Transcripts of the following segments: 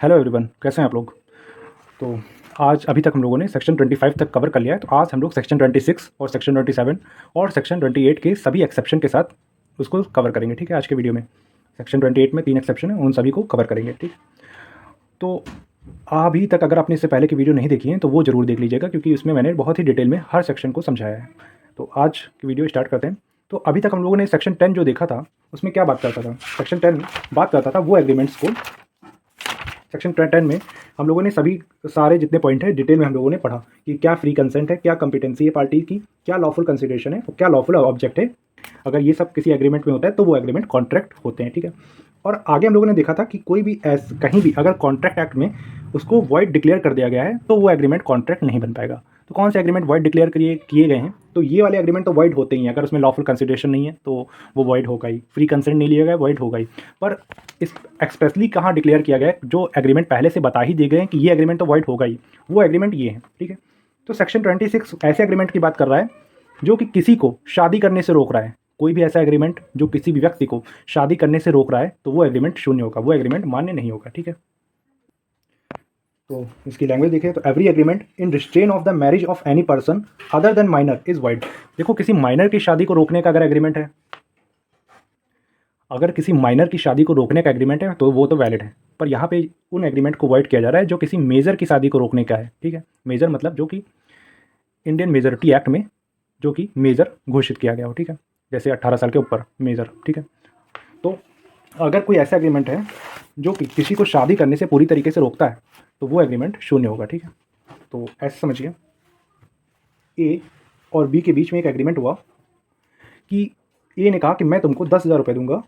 Hello everyone, कैसे हैं आप लोग। तो आज अभी तक हम लोगों ने सेक्शन 25 तक कवर कर लिया है। तो आज हम लोग सेक्शन 26 और सेक्शन 27 और सेक्शन 28 के सभी एक्सेप्शन के साथ उसको कवर करेंगे। ठीक है, आज के वीडियो में सेक्शन 28 में 3 एक्सेप्शन है, उन सभी को कवर करेंगे। ठीक, तो अभी तक अगर आपने इससे पहले की वीडियो नहीं देखी है तो वो ज़रूर देख लीजिएगा, क्योंकि उसमें मैंने बहुत ही डिटेल में हर सेक्शन को समझाया है। तो आज की वीडियो स्टार्ट करते हैं। तो अभी तक हम लोगों ने सेक्शन 10 जो देखा था उसमें क्या बात करता था। सेक्शन 10 बात करता था वो एग्रीमेंट्स को। सेक्शन 10 में हम लोगों ने सभी सारे जितने पॉइंट है डिटेल में हम लोगों ने पढ़ा कि क्या फ्री कंसेंट है, क्या कंपिटेंसी है पार्टी की, क्या लॉफुल कंसिडरेशन है और क्या लॉफुल ऑब्जेक्ट है। अगर ये सब किसी एग्रीमेंट में होता है तो वो एग्रीमेंट कॉन्ट्रैक्ट होते हैं। ठीक है, और आगे हम लोगों ने देखा था कि कोई भी कहीं भी अगर कॉन्ट्रैक्ट एक्ट में उसको वॉइड डिक्लेयर कर दिया गया है तो वो एग्रीमेंट कॉन्ट्रैक्ट नहीं बन पाएगा। तो कौन से एग्रीमेंट वॉइड डिक्लेयर किए गए हैं, तो ये वाले एग्रीमेंट तो वॉइड होते ही हैं। अगर उसमें लॉफुल कंसिडरेशन नहीं है तो वो वॉइड होगा ही, फ्री कंसेंट नहीं लिया गया वॉइड होगा ही। पर इस एक्सप्रेसली कहाँ डिक्लेयर किया गया है, जो एग्रीमेंट पहले से बता ही दिए गए हैं कि ये एग्रीमेंट तो वॉइड होगा ही, वो एग्रीमेंट ये है। ठीक है, तो सेक्शन 26 ऐसे एग्रीमेंट की बात कर रहा है जो कि किसी को शादी करने से रोक रहा है। कोई भी ऐसा एग्रीमेंट जो किसी भी व्यक्ति को शादी करने से रोक रहा है तो वो एग्रीमेंट शून्य होगा, वो एग्रीमेंट मान्य नहीं होगा। ठीक है, तो इसकी लैंग्वेज देखिए तो every agreement in restrain of the marriage of any person other than minor is wide. देखो, किसी माइनर की शादी को रोकने का अगर एग्रीमेंट है, अगर किसी माइनर की शादी को रोकने का एग्रीमेंट है तो वो तो वैलिड है। पर यहाँ पे उन एग्रीमेंट को वॉइड किया जा रहा है जो किसी मेजर की शादी को रोकने का है। ठीक है, मेजर मतलब जो कि इंडियन मेजोरिटी एक्ट में जो कि मेजर घोषित किया गया हो। ठीक है, जैसे 18 साल के ऊपर मेजर। ठीक है, तो अगर कोई ऐसा एग्रीमेंट है जो कि किसी को शादी करने से पूरी तरीके से रोकता है तो वो एग्रीमेंट शून्य होगा। ठीक है, तो ऐसे समझिए, ए और बी के बीच में एक एग्रीमेंट हुआ कि ए ने कहा कि मैं तुमको 10,000 रुपये दूंगा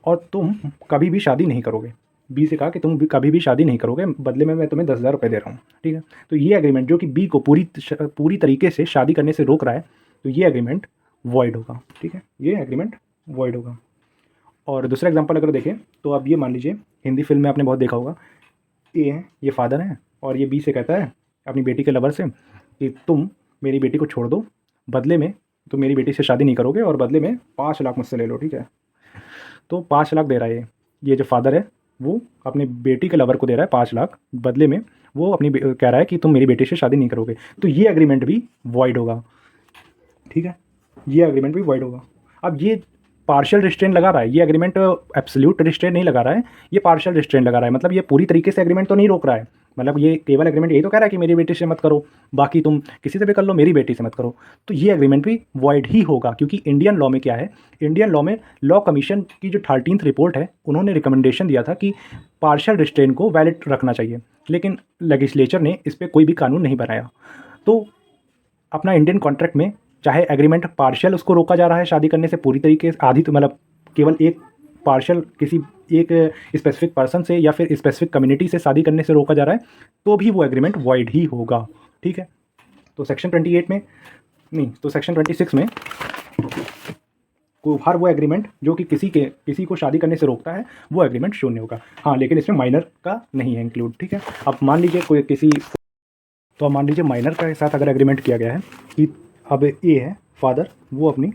और तुम कभी भी शादी नहीं करोगे। बी से कहा कि तुम भी कभी भी शादी नहीं करोगे, बदले में मैं तुम्हें 10,000 रुपये दे रहा हूँ। ठीक है, तो ये एग्रीमेंट जो कि बी को पूरी तरीके से शादी करने से रोक रहा है, तो ये एग्रीमेंट वॉइड होगा। ठीक है, ये एग्रीमेंट वॉइड होगा। और दूसरा एग्जांपल अगर देखें तो आप ये मान लीजिए, हिंदी फिल्म में आपने बहुत देखा होगा, ए है, ये फादर है और ये बी से कहता है अपनी बेटी के लवर से कि तुम मेरी बेटी को छोड़ दो, बदले में तुम मेरी बेटी से शादी नहीं करोगे और बदले में 5 लाख मुझसे ले लो। ठीक है, तो 5 लाख दे रहा है ये जो फादर है वो अपनी बेटी के लवर को दे रहा है 5 लाख, बदले में वो अपनी कह रहा है कि तुम मेरी बेटी से शादी नहीं करोगे। तो ये एग्रीमेंट भी वॉइड होगा। ठीक है, ये एग्रीमेंट भी वॉइड होगा। अब ये पार्शियल रिस्ट्रेन लगा रहा है, ये एग्रीमेंट एब्सोल्यूट रिस्ट्रेन नहीं लगा रहा है, ये पार्शियल रिस्ट्रेन लगा रहा है। मतलब ये पूरी तरीके से एग्रीमेंट तो नहीं रोक रहा है, मतलब ये केवल एग्रीमेंट यही तो कह रहा है कि मेरी बेटी से मत करो, बाकी तुम किसी से भी कर लो, मेरी बेटी से मत करो। तो ये एग्रीमेंट भी वॉइड ही होगा, क्योंकि इंडियन लॉ में क्या है, इंडियन लॉ में लॉ कमीशन की जो 13th रिपोर्ट है उन्होंने रिकमेंडेशन दिया था कि पार्शियल रिस्ट्रेन को वैलिड रखना चाहिए, लेकिन लेजिस्लेचर ने इस पर कोई भी कानून नहीं बनाया। तो अपना इंडियन कॉन्ट्रैक्ट में चाहे एग्रीमेंट पार्शियल उसको रोका जा रहा है शादी करने से पूरी तरीके से, आधी तो मतलब केवल एक पार्शियल किसी एक स्पेसिफिक पर्सन से या फिर स्पेसिफिक कम्युनिटी से शादी करने से रोका जा रहा है, तो भी वो एग्रीमेंट वॉइड ही होगा। ठीक है, तो सेक्शन 28 में नहीं, तो सेक्शन 26 में को हर वो एग्रीमेंट जो कि किसी को शादी करने से रोकता है वो एग्रीमेंट शून्य होगा। हाँ, लेकिन इसमें माइनर का नहीं है इंक्लूड। ठीक है, अब मान लीजिए कोई तो अब मान लीजिए माइनर के साथ अगर एग्रीमेंट किया गया है कि अब ए है फादर, वो अपनी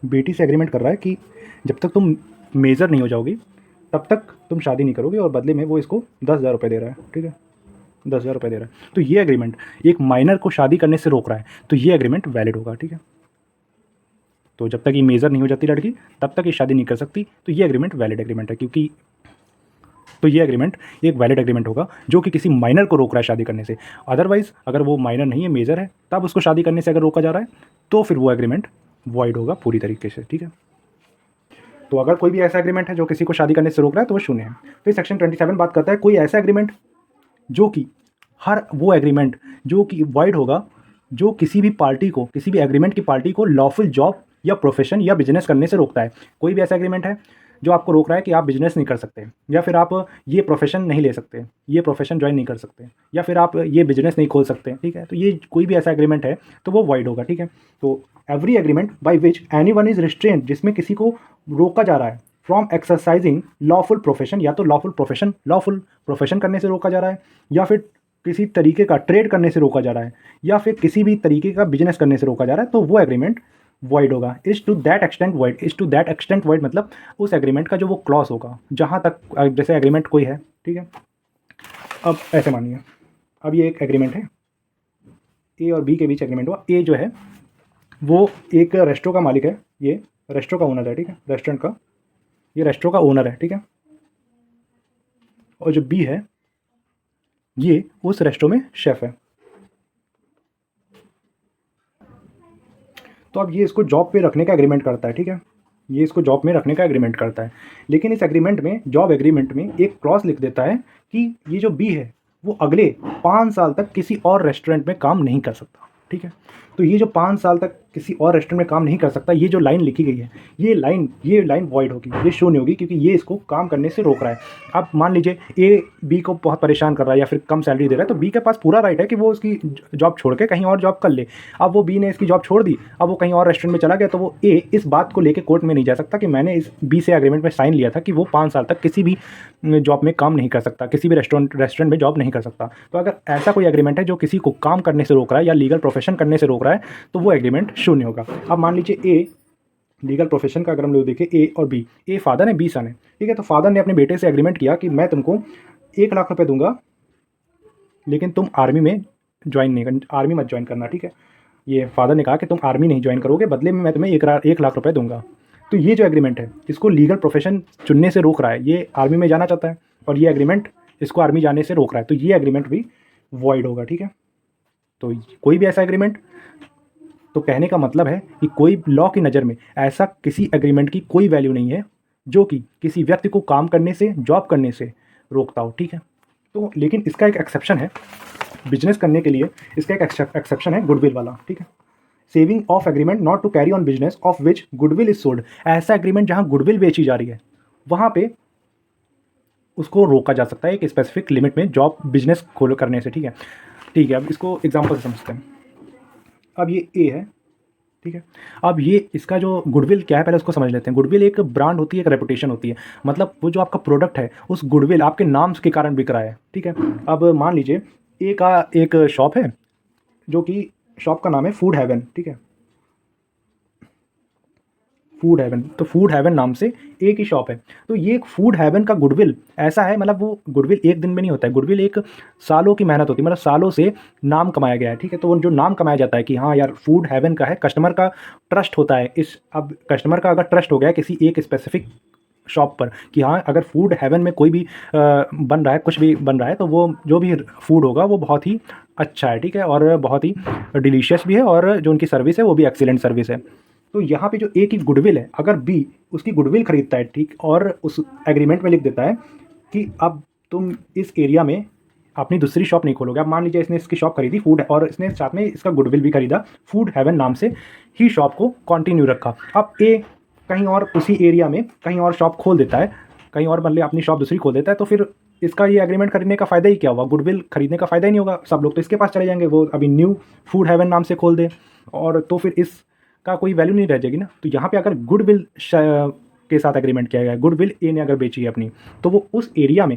बेटी से एग्रीमेंट कर रहा है कि जब तक तुम मेजर नहीं हो जाओगी तब तक तुम शादी नहीं करोगे, और बदले में वो इसको 10,000 रुपये दे रहा है। ठीक है, 10,000 रुपये दे रहा है, तो ये एग्रीमेंट एक माइनर को शादी करने से रोक रहा है, तो ये एग्रीमेंट वैलिड होगा। ठीक है, तो जब तक ये मेजर नहीं हो जाती लड़की तब तक ये शादी नहीं कर सकती, तो ये एग्रीमेंट वैलिड एग्रीमेंट है, क्योंकि तो ये एग्रीमेंट एक वैलिड एग्रीमेंट होगा जो कि किसी माइनर को रोक रहा है शादी करने से। अदरवाइज अगर वो माइनर नहीं है, मेजर है, तब उसको शादी करने से अगर रोका जा रहा है तो फिर वो एग्रीमेंट वॉइड होगा पूरी तरीके से। ठीक है, तो अगर कोई भी ऐसा एग्रीमेंट है जो किसी को शादी करने से रोक रहा है तो वो शून्य है। फिर सेक्शन 27 बात करता है कोई ऐसा एग्रीमेंट जो कि हर वो एग्रीमेंट जो कि वॉइड होगा जो किसी भी पार्टी को, किसी भी एग्रीमेंट की पार्टी को लॉफुल जॉब या प्रोफेशन या बिजनेस करने से रोकता है। कोई भी ऐसा एग्रीमेंट है जो आपको रोक रहा है कि आप बिजनेस नहीं कर सकते, या फिर आप ये प्रोफेशन नहीं ले सकते, ये प्रोफेशन ज्वाइन नहीं कर सकते, या फिर आप ये बिजनेस नहीं खोल सकते। ठीक है, तो ये कोई भी ऐसा एग्रीमेंट है तो वो वॉइड होगा। ठीक है, तो every agreement by which any one is restrain, जिसमें किसी को रोका जा रहा है फ्रॉम एक्सरसाइजिंग लॉफुल प्रोफेशन, या तो लॉफुल प्रोफेशन करने से रोका जा रहा है, या फिर किसी तरीके का ट्रेड करने से रोका जा रहा है, या फिर किसी भी तरीके का बिजनेस करने से रोका जा रहा है, तो वो एग्रीमेंट वॉइड होगा। Is to that extent void, is to that extent void मतलब उस एग्रीमेंट का जो वो क्लॉज होगा, जहाँ तक जैसे एग्रीमेंट कोई है, ठीक है, अब ऐसे मानिए, अब ये एक एग्रीमेंट है, ए और बी के बीच एग्रीमेंट हुआ। ए जो है वो एक रेस्टोरेंट का मालिक है, ये रेस्टोरेंट का ओनर है, ठीक है, रेस्टोरेंट का, ये रेस्टोरेंट का ओनर है, ठीक है। और जो बी है ये उस रेस्टोरेंट में शेफ़ है। तो अब ये इसको जॉब पे रखने का एग्रीमेंट करता है, ठीक है, ये इसको जॉब में रखने का एग्रीमेंट करता है। लेकिन इस एग्रीमेंट में, जॉब एग्रीमेंट में एक क्लॉज लिख देता है कि ये जो बी है वो अगले 5 साल तक किसी और रेस्टोरेंट में काम नहीं कर सकता, ठीक है। तो ये जो 5 साल तक किसी और रेस्टोरेंट में काम नहीं कर सकता, ये जो लाइन लिखी गई है, ये लाइन वॉइड होगी, ये शून्य होगी, क्योंकि ये इसको काम करने से रोक रहा है। अब मान लीजिए ए बी को बहुत परेशान कर रहा है या फिर कम सैलरी दे रहा है, तो बी के पास पूरा राइट है कि वो उसकी जॉब छोड़ के कहीं और जॉब कर ले। अब वो बी ने इसकी जॉब छोड़ दी, अब वो कहीं और रेस्टोरेंट में चला गया, तो वो ए इस बात को लेकर कोर्ट में नहीं जा सकता कि मैंने इस बी से एग्रीमेंट में साइन लिया था कि वो 5 साल तक किसी भी जॉब में काम नहीं कर सकता, किसी भी रेस्टोरेंट में जॉब नहीं कर सकता। तो अगर ऐसा कोई एग्रीमेंट है जो किसी को काम करने से रोक रहा है या लीगल प्रोफेशन करने से रोक रहा है, तो वो एग्रीमेंट शून्य होगा। अब मान लीजिए ए लीगल प्रोफेशन का अगर हम लोग देखें, ए और बी, ए फादर है, बी सन है, ठीक है। तो फादर ने अपने बेटे से एग्रीमेंट किया कि मैं तुमको 1 लाख रुपए दूंगा, लेकिन तुम आर्मी में ज्वाइन नहीं कर, आर्मी मत ज्वाइन करना, ठीक है। ये फादर ने कहा कि तुम आर्मी नहीं ज्वाइन करोगे, बदले में मैं तुम्हें 1 लाख रुपए दूंगा। तो ये जो एग्रीमेंट है इसको लीगल प्रोफेशन चुनने से रोक रहा है, ये आर्मी में जाना चाहता है और ये एग्रीमेंट इसको आर्मी जाने से रोक रहा है, तो ये एग्रीमेंट भी वॉइड होगा, ठीक है। तो कोई भी ऐसा एग्रीमेंट, तो कहने का मतलब है कि कोई लॉ की नज़र में ऐसा किसी एग्रीमेंट की कोई वैल्यू नहीं है जो कि किसी व्यक्ति को काम करने से, जॉब करने से रोकता हो, ठीक है। तो लेकिन इसका एक एक्सेप्शन है, बिजनेस करने के लिए इसका एक एक्सेप्शन है, गुडविल वाला, ठीक है। Saving of agreement not to carry on business of which goodwill is sold. ऐसा एग्रीमेंट जहां गुडविल बेची जा रही है वहां पे उसको रोका जा सकता है एक स्पेसिफिक लिमिट में, जॉब बिजनेस खोलो करने से, ठीक है। ठीक है, अब इसको एग्जांपल से समझते हैं। अब ये ए है, ठीक है। अब ये इसका जो गुडविल क्या है पहले उसको समझ लेते हैं। गुडविल एक ब्रांड होती है, एक रेपुटेशन होती है, मतलब वो जो आपका प्रोडक्ट है उस गुडविल आपके नाम के कारण बिक रहा है, ठीक है। अब मान लीजिए ए का एक शॉप है जो कि शॉप का नाम है फूड हेवन, ठीक है, फूड हेवन। तो फूड हेवन नाम से एक ही शॉप है। तो ये एक फूड हेवन का गुडविल ऐसा है, मतलब वो गुडविल एक दिन में नहीं होता है, गुडविल एक सालों की मेहनत होती है, मतलब सालों से नाम कमाया गया है, ठीक है। तो वो जो नाम कमाया जाता है कि हाँ यार फूड हेवन का है, कस्टमर का ट्रस्ट होता है इस, अब कस्टमर का अगर ट्रस्ट हो गया किसी एक स्पेसिफिक शॉप पर कि हाँ अगर फूड हेवन में कोई भी बन रहा है, कुछ भी बन रहा है, तो वो जो भी फूड होगा वो बहुत ही अच्छा है, ठीक है, और बहुत ही डिलीशियस भी है, और जो उनकी सर्विस है वो भी एक्सीलेंट सर्विस है। तो यहाँ पे जो ए की गुडविल है, अगर बी उसकी गुडविल खरीदता है, ठीक, और उस एग्रीमेंट में लिख देता है कि अब तुम इस एरिया में अपनी दूसरी शॉप नहीं खोलोगे। अब मान लीजिए इसने इसकी शॉप खरीदी फूड, और इसने साथ में इसका गुडविल भी खरीदा, फूड हेवन नाम से ही शॉप को कंटिन्यू रखा। अब ए कहीं और उसी एरिया में कहीं और शॉप खोल देता है, कहीं और मतलब अपनी शॉप दूसरी खोल देता है, तो फिर इसका ये एग्रीमेंट खरीदने का फ़ायदा ही क्या हुआ? गुडविल खरीदने का फ़ायदा ही नहीं होगा, सब लोग तो इसके पास चले जाएंगे, वो अभी न्यू फूड हेवन नाम से खोल दे, और तो फिर इसका कोई वैल्यू नहीं रह जाएगी ना। तो यहाँ पे अगर गुडविल के साथ एग्रीमेंट किया गया है, गुडविल ए ने अगर बेची है अपनी, तो वो उस एरिया में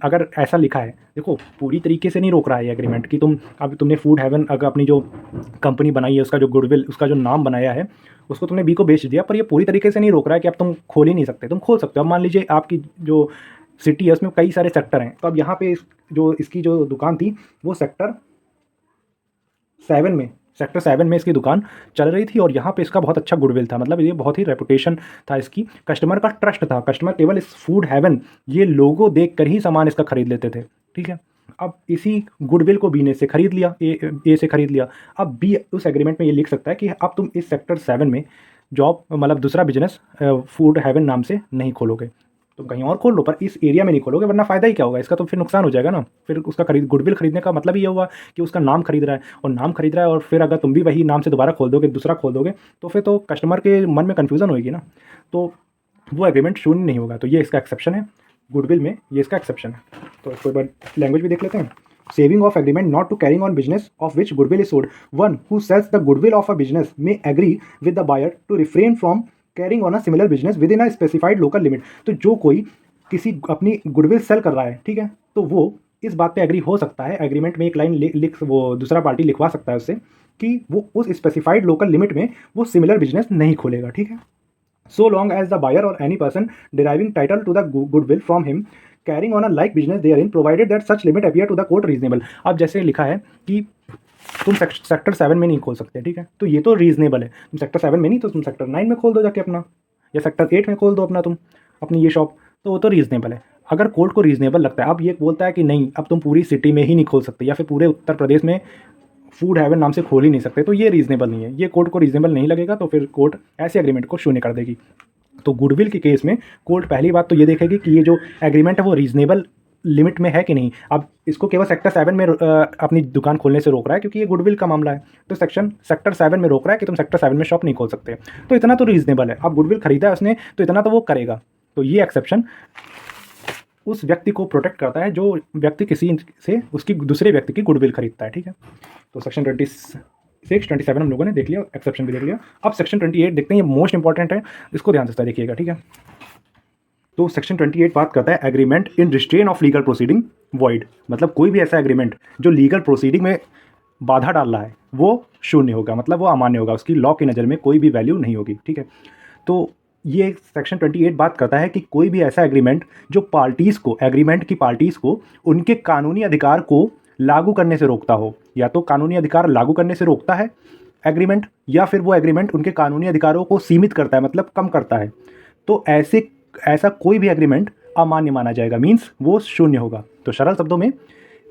अगर ऐसा लिखा है, देखो पूरी तरीके से नहीं रोक रहा है ये एग्रीमेंट कि तुम अब तुमने फूड हेवन अगर अपनी जो कंपनी बनाई है उसका जो गुडविल, उसका जो नाम बनाया है उसको तुमने बी को बेच दिया, पर ये पूरी तरीके से नहीं रोक रहा है कि अब तुम खोल ही नहीं सकते, तुम खोल सकते हो। अब मान लीजिए आपकी जो सिटी है उसमें कई सारे सेक्टर हैं, तो अब यहाँ पे जो इसकी जो दुकान थी वो सेक्टर 7 में इसकी दुकान चल रही थी, और यहाँ पे इसका बहुत अच्छा गुडविल था, मतलब ये बहुत ही रेपुटेशन था इसकी, कस्टमर का ट्रस्ट था, कस्टमर केवल इस फूड हेवन ये लोगो देख कर ही सामान इसका खरीद लेते थे, ठीक है। अब इसी गुडविल को बी ने से खरीद लिया, ए से खरीद लिया। अब बी उस एग्रीमेंट में ये लिख सकता है कि अब तुम इस सेक्टर 7 में जॉब मतलब दूसरा बिजनेस फूड हेवन नाम से नहीं खोलोगे, तुम कहीं और खोल लो, पर इस एरिया में नहीं खोलोगे, वरना फ़ायदा ही क्या होगा इसका, तो फिर नुकसान हो जाएगा ना। फिर उसका गुडविल खरीदने का मतलब ये हुआ कि उसका नाम खरीद रहा है, और नाम खरीद रहा है, और फिर अगर तुम भी वही नाम से दोबारा खोल दोगे, दूसरा खोल दोगे, तो फिर तो कस्टमर के मन में कन्फ्यूज़न होगी ना, तो वो एग्रीमेंट शून्य नहीं होगा। तो ये इसका एक्सेप्शन है, गुडविल में ये इसका एक्सेप्शन है। तो इसको एक बार लैंग्वेज भी देख लेते हैं। Saving of agreement not to carrying on business of which goodwill is sold, one who sells the goodwill of a business may agree with the buyer to refrain from carrying on a similar business within a specified local limit. तो जो कोई किसी अपनी goodwill cell कर रहा है, ठीक है, तो वो इस बात पे एग्री हो सकता है, एग्रीमेंट में एक लाइन लिख वो दूसरा पार्टी लिखवा सकता है उससे कि वो उस स्पेसिफाइड लोकल लिमिट में वो सिमिलर बिजनेस नहीं खोलेगा, ठीक है। So long as the buyer or any person deriving title to the goodwill from him carrying on a like business therein provided that such limit appear to the court reasonable. अब जैसे लिखा है कि तुम sector 7 में नहीं खोल सकते, ठीक है, तो ये तो रीजनेबल है। तुम सेक्टर 7 में नहीं तो तुम सेक्टर 9 में खोल दो जाके अपना, या सेक्टर 8 में खोल दो अपना तुम अपनी ये शॉप, तो वो तो रीजनेबल है। अगर कोर्ट को रीजनेबल लगता है, अब ये बोलता है कि नहीं अब तुम पूरी सिटी में ही नहीं खोल सकते या फिर पूरे उत्तर प्रदेश में फूड हेवन नाम से खोल ही नहीं सकते, तो ये रीजनेबल नहीं है। ये कोर्ट को रीजनेबल नहीं लगेगा तो फिर कोर्ट ऐसे एग्रीमेंट को शून्य कर देगी। तो गुडविल के केस में कोर्ट पहली बात तो ये देखेगी कि ये जो एग्रीमेंट है वो रीजनेबल लिमिट में है कि नहीं। अब इसको केवल सेक्टर 7 में अपनी दुकान खोलने से रोक रहा है क्योंकि ये गुडविल का मामला है, तो सेक्टर 7 में रोक रहा है कि तुम सेक्टर 7 में शॉप नहीं खोल सकते, तो इतना तो रीजनेबल है। अब गुडविल खरीदा है उसने तो इतना तो वो करेगा। तो ये एक्सेप्शन उस व्यक्ति को प्रोटेक्ट करता है जो व्यक्ति किसी से उसकी दूसरे व्यक्ति की गुडविल खरीदता है, ठीक है। तो सेक्शन 26 27 हम लोगों ने देख लिया, एक्सेप्शन भी देख लिया। अब सेक्शन 28 देखते हैं, ये मोस्ट इंपॉर्टेंट है, इसको ध्यान से देखिएगा, ठीक है। तो सेक्शन 28 बात करता है agreement in restrain of legal proceeding void, मतलब कोई भी ऐसा एग्रीमेंट जो लीगल प्रोसीडिंग में बाधा डाल रहा है वो शून्य होगा, मतलब वो अमान्य होगा, उसकी लॉ की नज़र में कोई भी वैल्यू नहीं होगी, ठीक है। तो ये सेक्शन 28 बात करता है कि कोई भी ऐसा एग्रीमेंट जो पार्टीज़ को, एग्रीमेंट की पार्टीज़ को उनके कानूनी अधिकार को लागू करने से रोकता हो, या तो कानूनी अधिकार लागू करने से रोकता है एग्रीमेंट, या फिर वो एग्रीमेंट उनके कानूनी अधिकारों को सीमित करता है, मतलब कम करता है, तो ऐसा कोई भी एग्रीमेंट अमान्य माना जाएगा, मीन्स वो शून्य होगा। तो सरल शब्दों में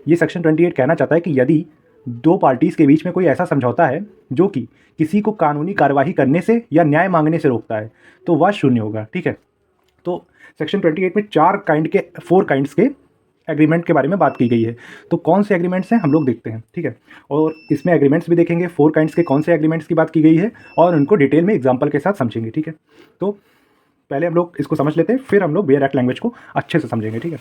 ये सेक्शन 28 कहना चाहता है कि यदि दो पार्टीज़ के बीच में कोई ऐसा समझौता है जो कि किसी को कानूनी कार्यवाही करने से या न्याय मांगने से रोकता है तो वह शून्य होगा, ठीक है। तो सेक्शन 28 में 4 काइंड्स के एग्रीमेंट के बारे में बात की गई है। तो कौन से एग्रीमेंट्स हैं हम लोग देखते हैं, ठीक है, और इसमें एग्रीमेंट्स भी देखेंगे 4 काइंड्स के कौन से एग्रीमेंट्स की बात की गई है और उनको डिटेल में एग्जाम्पल के साथ समझेंगे, ठीक है। तो पहले हम लोग इसको समझ लेते हैं, फिर हम लोग बेयर एक्ट लैंग्वेज को अच्छे से समझेंगे, ठीक है।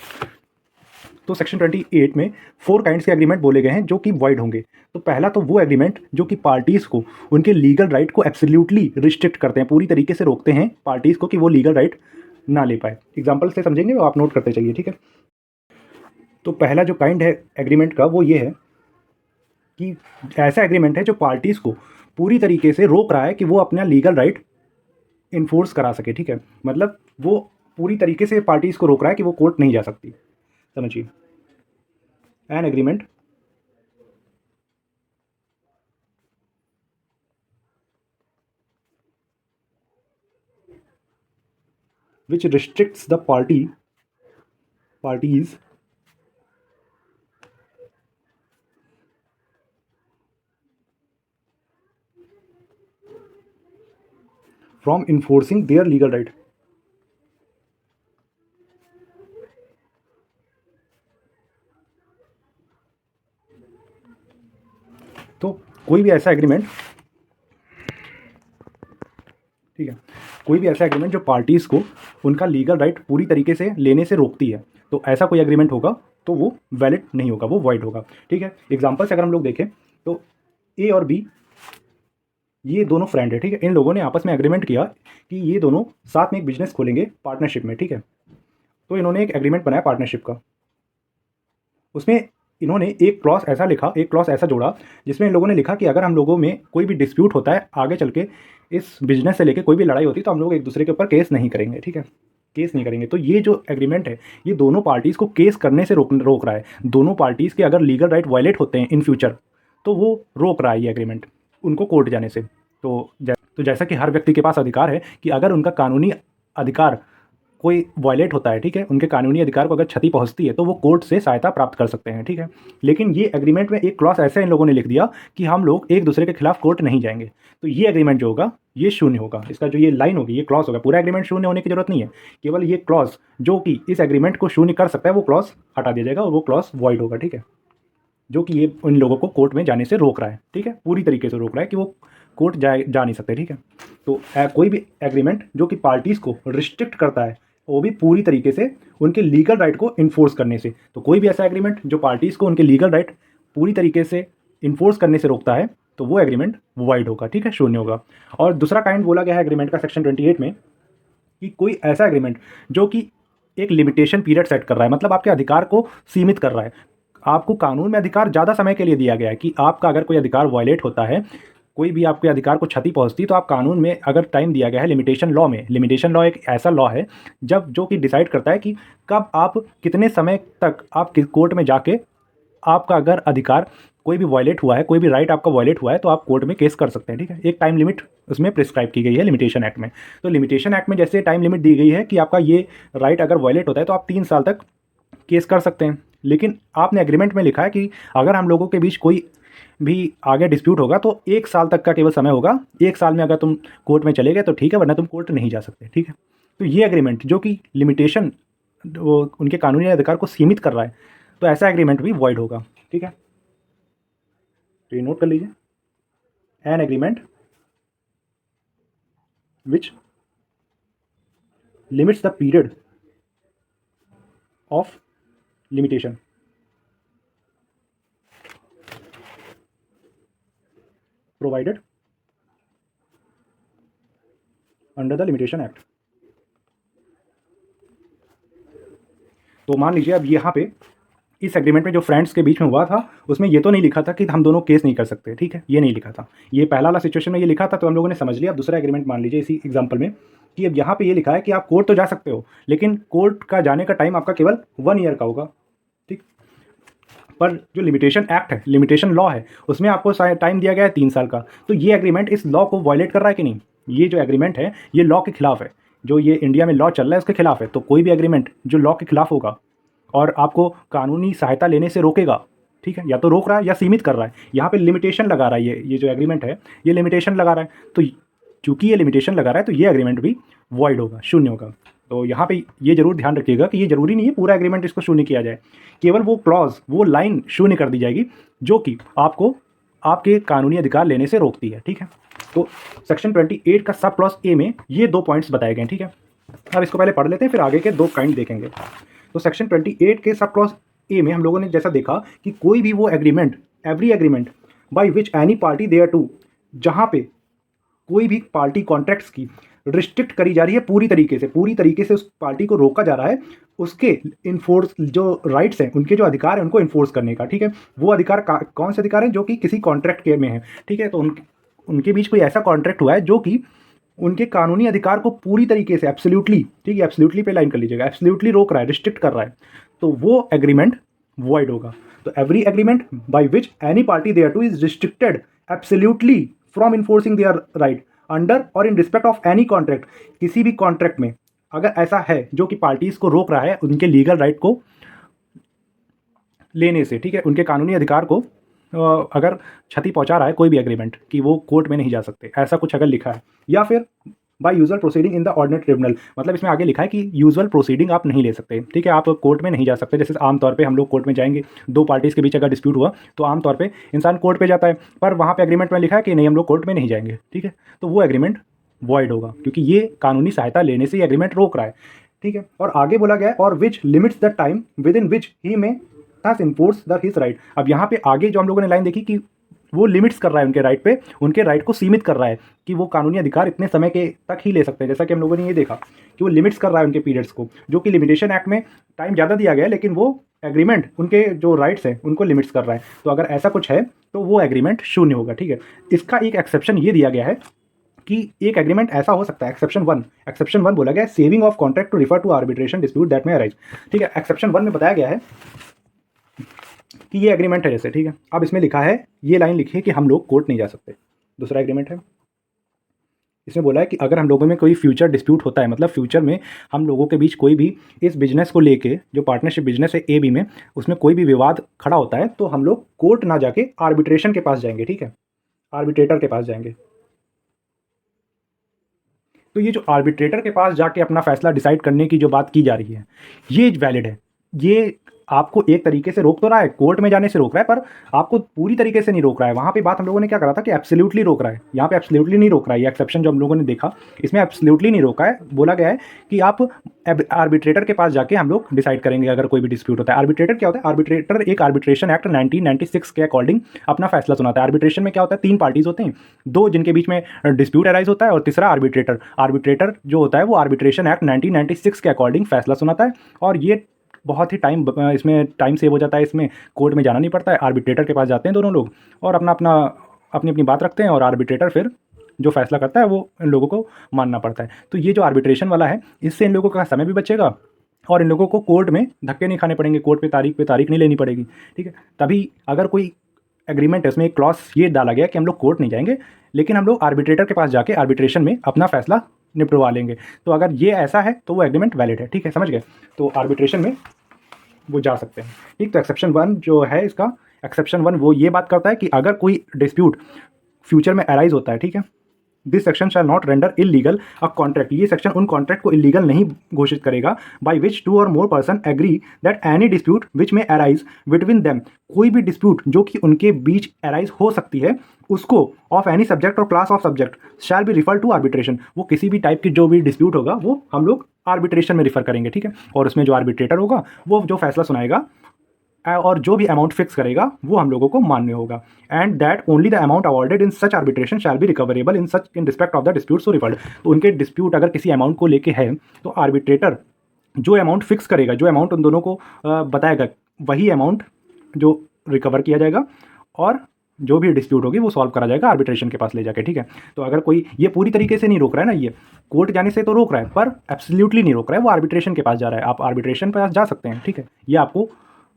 तो सेक्शन 28 में 4 काइंड्स के एग्रीमेंट बोले गए हैं जो कि वॉइड होंगे। तो पहला तो वो एग्रीमेंट जो कि पार्टीज़ को उनके लीगल राइट को एब्सोल्युटली रिस्ट्रिक्ट करते हैं, पूरी तरीके से रोकते हैं पार्टीज़ को कि वो लीगल राइट ना ले पाए। एग्जाम्पल से समझेंगे, वो आप नोट करते चलिए, ठीक है। तो पहला जो काइंड है एग्रीमेंट का वो ये है कि ऐसा एग्रीमेंट है जो पार्टीज़ को पूरी तरीके से रोक रहा है कि वो अपना लीगल राइट इन्फोर्स करा सके, ठीक है, मतलब वो पूरी तरीके से पार्टीज़ को रोक रहा है कि वो कोर्ट नहीं जा सकती। समझिए, an agreement which restricts the parties from enforcing their legal right। तो कोई भी ऐसा एग्रीमेंट, ठीक है, कोई भी ऐसा एग्रीमेंट जो पार्टीज़ को उनका लीगल राइट पूरी तरीके से लेने से रोकती है, तो ऐसा कोई एग्रीमेंट होगा तो वो वैलिड नहीं होगा, वो वॉइड होगा, ठीक है। एग्जांपल से अगर हम लोग देखें तो ए और बी ये दोनों फ्रेंड है, ठीक है, इन लोगों ने आपस में एग्रीमेंट किया कि ये दोनों साथ में एक बिजनेस खोलेंगे पार्टनरशिप में, ठीक है। तो इन्होंने एक एग्रीमेंट बनाया पार्टनरशिप का, उसमें इन्होंने एक क्लॉज ऐसा लिखा, एक क्लॉज ऐसा जोड़ा जिसमें इन लोगों ने लिखा कि अगर हम लोगों में कोई भी डिस्प्यूट होता है आगे चल के, इस बिजनेस से लेके कोई भी लड़ाई होती है तो हम लोग एक दूसरे के ऊपर केस नहीं करेंगे, ठीक है, केस नहीं करेंगे। तो ये जो एग्रीमेंट है ये दोनों पार्टीज़ को केस करने से रोक रहा है। दोनों पार्टीज़ के अगर लीगल राइट वायलेट होते हैं इन फ्यूचर तो वो रोक रहा है ये एग्रीमेंट उनको कोर्ट जाने से। तो जैसा कि हर व्यक्ति के पास अधिकार है कि अगर उनका कानूनी अधिकार कोई वायलेट होता है, ठीक है, उनके कानूनी अधिकार को अगर क्षति पहुंचती है तो वो कोर्ट से सहायता प्राप्त कर सकते हैं, ठीक है। लेकिन ये एग्रीमेंट में एक क्लॉज ऐसा इन लोगों ने लिख दिया कि हम लोग एक दूसरे के खिलाफ कोर्ट नहीं जाएंगे, तो ये एग्रीमेंट जो होगा ये शून्य होगा। इसका जो ये लाइन होगी ये क्लॉज होगा, पूरा एग्रीमेंट शून्य होने की जरूरत नहीं है, केवल ये क्लॉज जो कि इस एग्रीमेंट को शून्य कर सकता है वो क्लॉज हटा दिया जाएगा और वो क्लॉज वॉइड होगा, ठीक है, जो कि ये उन लोगों को कोर्ट में जाने से रोक रहा है, ठीक है, पूरी तरीके से रोक रहा है कि वो कोर्ट जा नहीं सकते, ठीक है। तो कोई भी एग्रीमेंट जो कि पार्टीज़ को रिस्ट्रिक्ट करता है वो भी पूरी तरीके से उनके लीगल राइट को इन्फोर्स करने से, तो कोई भी ऐसा एग्रीमेंट जो पार्टीज़ को उनके लीगल राइट पूरी तरीके से इन्फोर्स करने से रोकता है तो वो एग्रीमेंट वाइड होगा, ठीक है, शून्य होगा। और दूसरा काइंड बोला गया है एग्रीमेंट का सेक्शन 28 में कि कोई ऐसा एग्रीमेंट जो कि एक लिमिटेशन पीरियड सेट कर रहा है, मतलब आपके अधिकार को सीमित कर रहा है। आपको कानून में अधिकार ज़्यादा समय के लिए दिया गया है कि आपका अगर कोई अधिकार वायलेट होता है कोई भी आपके अधिकार को क्षति पहुंचती तो आप कानून में अगर टाइम दिया गया है लिमिटेशन लॉ में, लिमिटेशन लॉ एक ऐसा लॉ है जब जो कि डिसाइड करता है कि कब आप कितने समय तक आप कोर्ट में जाके आपका अगर अधिकार कोई भी वायलेट हुआ है, कोई भी राइट आपका वायलेट हुआ है तो आप कोर्ट में केस कर सकते हैं। ठीक है, एक टाइम लिमिट उसमें प्रिस्क्राइब की गई है लिमिटेशन एक्ट में। तो लिमिटेशन एक्ट में जैसे टाइम लिमिट दी गई है कि आपका ये राइट अगर वायलेट होता है तो आप 3 साल तक केस कर सकते हैं। लेकिन आपने एग्रीमेंट में लिखा है कि अगर हम लोगों के बीच कोई भी आगे डिस्प्यूट होगा तो 1 साल तक का केवल समय होगा। 1 साल में अगर तुम कोर्ट में चले गए तो ठीक है, वरना तुम कोर्ट नहीं जा सकते। ठीक है, तो ये एग्रीमेंट जो कि लिमिटेशन वो उनके कानूनी अधिकार को सीमित कर रहा है, तो ऐसा एग्रीमेंट भी वॉइड होगा। ठीक है, तो ये नोट कर लीजिए, an agreement which limits the period of limitation provided under the limitation act. तो मान लीजिए अब यहाँ पे इस एग्रीमेंट में जो फ्रेंड्स के बीच में हुआ था उसमें ये तो नहीं लिखा था कि हम दोनों केस नहीं कर सकते। ठीक है, ये नहीं लिखा था। ये पहला वाला सिचुएशन में ये लिखा था तो हम लोगों ने समझ लिया। अब दूसरा एग्रीमेंट मान लीजिए इसी एग्जांपल में कि अब यहाँ पे ये लिखा है कि आप कोर्ट तो जा सकते हो, लेकिन कोर्ट का जाने का टाइम आपका केवल 1 ईयर का होगा। ठीक, पर जो लिमिटेशन एक्ट है, लिमिटेशन लॉ है, उसमें आपको टाइम दिया गया है 3 साल का। तो ये एग्रीमेंट इस लॉ को वायलेट कर रहा है कि नहीं? ये जो एग्रीमेंट है ये लॉ के खिलाफ है। जो ये इंडिया में लॉ चल रहा है उसके खिलाफ है। तो कोई भी एग्रीमेंट जो लॉ के खिलाफ होगा और आपको कानूनी सहायता लेने से रोकेगा, ठीक है, या तो रोक रहा है या सीमित कर रहा है। यहाँ पे लिमिटेशन लगा रहा है, ये जो एग्रीमेंट है ये लिमिटेशन लगा रहा है। तो चूंकि ये लिमिटेशन लगा रहा है तो ये एग्रीमेंट भी वॉइड होगा, शून्य होगा। तो यहाँ पे ये जरूर ध्यान रखिएगा कि ये जरूरी नहीं है पूरा एग्रीमेंट इसको शून्य किया जाए, केवल वो क्लॉज, वो लाइन शून्य कर दी जाएगी जो कि आपको आपके कानूनी अधिकार लेने से रोकती है। ठीक है, तो सेक्शन 28 का सब क्लॉज ए में ये 2 पॉइंट्स बताए गए हैं। ठीक है, अब इसको पहले पढ़ लेते हैं, फिर आगे के 2 काइंड देखेंगे। तो सेक्शन 28 के सब क्लॉज ए में हम लोगों ने जैसा देखा कि कोई भी वो agreement, every agreement by which any party thereto, जहाँ पे कोई भी पार्टी कॉन्ट्रैक्ट्स की रिस्ट्रिक्ट करी जा रही है पूरी तरीके से उस पार्टी को रोका जा रहा है उसके इन्फोर्स जो राइट्स हैं, उनके जो अधिकार हैं उनको इन्फोर्स करने का। ठीक है, वो अधिकार कौन से अधिकार हैं? जो कि किसी कॉन्ट्रैक्ट के में है। ठीक है, तो उनके बीच कोई ऐसा कॉन्ट्रैक्ट हुआ है जो कि उनके कानूनी अधिकार को पूरी तरीके से एब्सोल्युटली, ठीक है, एब्सोल्युटली पे लाइन कर लीजिएगा, एब्सोल्युटली रोक रहा है, रिस्ट्रिक्ट कर रहा है, तो वो एग्रीमेंट वॉइड होगा। तो every agreement by which any party thereto is restricted absolutely from enforcing their right under or in respect of any contract, किसी भी कॉन्ट्रैक्ट में अगर ऐसा है जो कि पार्टीज को रोक रहा है उनके लीगल राइट को लेने से, ठीक है, उनके कानूनी अधिकार को अगर क्षति पहुंचा रहा है कोई भी एग्रीमेंट कि वो कोर्ट में नहीं जा सकते, ऐसा कुछ अगर लिखा है, या फिर by usual proceeding in the ordinary tribunal, मतलब इसमें आगे लिखा है कि यूजुअल प्रोसीडिंग आप नहीं ले सकते। ठीक है, आप कोर्ट में नहीं जा सकते। जैसे आमतौर पे हम लोग कोर्ट में जाएंगे, 2 पार्टीज़ के बीच अगर डिस्प्यूट हुआ तो आमतौर पे इंसान कोर्ट पे जाता है, पर वहाँ पे एग्रीमेंट में लिखा है कि नहीं, हम लोग कोर्ट में नहीं जाएंगे। ठीक है, तो वो एग्रीमेंट वॉइड होगा क्योंकि ये कानूनी सहायता लेने से एग्रीमेंट रोक रहा है। ठीक है, और आगे बोला गया है or which limits the time within which he may thus enforce the his right. अब यहाँ पे आगे जो हम लोगों ने लाइन देखी कि वो लिमिट्स कर रहा है उनके राइट पे, उनके राइट को सीमित कर रहा है कि वो कानूनी अधिकार इतने समय के तक ही ले सकते हैं। जैसा कि हम लोगों ने ये देखा कि वो लिमिट्स कर रहा है उनके पीरियड्स को, जो कि लिमिटेशन एक्ट में टाइम ज़्यादा दिया गया है, लेकिन वो एग्रीमेंट उनके जो राइट्स हैं उनको लिमिट्स कर रहा है। तो अगर ऐसा कुछ है तो वो एग्रीमेंट शून्य होगा। ठीक है, इसका एक एक्सेप्शन ये दिया गया है कि एक एग्रीमेंट ऐसा हो सकता है, एक्सेप्शन 1 बोला गया है, saving of contract to refer to arbitration dispute that may arise. ठीक है, एक्सेप्शन 1 में बताया गया है कि ये एग्रीमेंट है जैसे। ठीक है, अब इसमें लिखा है, ये लाइन लिखी है कि हम लोग कोर्ट नहीं जा सकते। दूसरा एग्रीमेंट है, इसमें बोला है कि अगर हम लोगों में कोई फ्यूचर डिस्प्यूट होता है, मतलब फ्यूचर में हम लोगों के बीच कोई भी इस बिजनेस को लेके, जो पार्टनरशिप बिजनेस है ए बी में, उसमें कोई भी विवाद खड़ा होता है तो हम लोग कोर्ट ना जाके आर्बिट्रेशन के पास जाएंगे। ठीक है, आर्बिट्रेटर के पास जाएंगे। तो ये जो आर्बिट्रेटर के पास जाके अपना फैसला डिसाइड करने की जो बात की जा रही है ये वैलिड है। ये आपको एक तरीके से रोक तो रहा है, कोर्ट में जाने से रोक रहा है, पर आपको पूरी तरीके से नहीं रोक रहा है। वहाँ पे बात हम लोगों ने क्या करा था कि एब्सोल्युटली रोक रहा है, यहाँ पे एब्सोल्युटली नहीं रोक रहा है। ये एक्सेप्शन जो हम लोगों ने देखा इसमें एब्सोल्युटली नहीं रोका है। बोला गया है कि आप आर्बिट्रेटर के पास जाके हम लोग डिसाइड करेंगे अगर कोई भी डिस्प्यूट होता है। आर्बिट्रेटर क्या होता है? आर्बिट्रेटर एक आर्बिट्रेशन एक्ट 1996 के अकॉर्डिंग अपना फैसला सुनाता है। आर्बिट्रेशन में क्या होता है? 3 पार्टीज होते हैं, 2 जिनके बीच में डिस्प्यूट अराइज होता है और तीसरा आर्बिट्रेटर। आर्बिट्रेटर जो होता है वो आर्बिट्रेशन एक्ट 1996 के अकॉर्डिंग फैसला सुनाता है और ये बहुत ही इसमें टाइम सेव हो जाता है। इसमें कोर्ट में जाना नहीं पड़ता है, आर्बिट्रेटर के पास जाते हैं दोनों लोग और अपना अपना अपनी अपनी बात रखते हैं और आर्बिट्रेटर फिर जो फैसला करता है वो इन लोगों को मानना पड़ता है। तो ये जो आर्बिट्रेशन वाला है, इससे इन लोगों का समय भी बचेगा और इन लोगों को कोर्ट में धक्के नहीं खाने पड़ेंगे, कोर्ट पे तारीख नहीं लेनी पड़ेगी, ठीक है। तभी अगर कोई एग्रीमेंट है उसमें एक क्लॉज ये डाला गया कि हम लोग कोर्ट नहीं जाएंगे, लेकिन हम लोग आर्बिट्रेटर के पास जाके आर्बिट्रेशन में अपना फैसला निपटवा लेंगे। तो अगर ये ऐसा है तो वो एग्रीमेंट वैलिड है, ठीक है, समझ गए। तो आर्बिट्रेशन में वो जा सकते हैं, ठीक। तो एक्सेप्शन 1 जो है इसका, एक्सेप्शन 1 वो ये बात करता है कि अगर कोई डिस्प्यूट फ्यूचर में अराइज होता है, ठीक है, this section shall not render illegal a contract. ये सेक्शन उन कॉन्ट्रैक्ट को इलीगल नहीं घोषित करेगा बाय विच 2 और more person agree that any dispute which may arise between them. कोई भी डिस्प्यूट जो कि उनके बीच अराइज हो सकती है उसको ऑफ एनी सब्जेक्ट और class of subject shall be refer to arbitration. वो किसी भी टाइप की जो भी डिस्प्यूट होगा वो हम लोग आर्बिट्रेशन में रिफर करेंगे, ठीक है। और उसमें जो आर्बिट्रेटर होगा वो जो फैसला सुनाएगा और जो भी अमाउंट फिक्स करेगा वो हम लोगों को मान्य होगा। And that only the amount awarded in such arbitration shall be recoverable in respect of the dispute so referred. तो उनके डिस्प्यूट अगर किसी अमाउंट को लेके है तो आर्बिट्रेटर जो अमाउंट फिक्स करेगा, जो अमाउंट उन दोनों को बताएगा, वही अमाउंट जो रिकवर किया जाएगा और जो भी डिस्प्यूट होगी वो सॉल्व करा जाएगा आर्बिट्रेशन के पास ले जाके, ठीक है। तो अगर कोई ये पूरी तरीके से नहीं रोक रहा है ना, ये कोर्ट जाने से तो रोक रहा है पर एब्सोल्युटली नहीं रोक रहा है, वो आर्बिट्रेशन के पास जा रहा है। आप आर्बिट्रेशन के पास जा सकते हैं, ठीक है। ये आपको,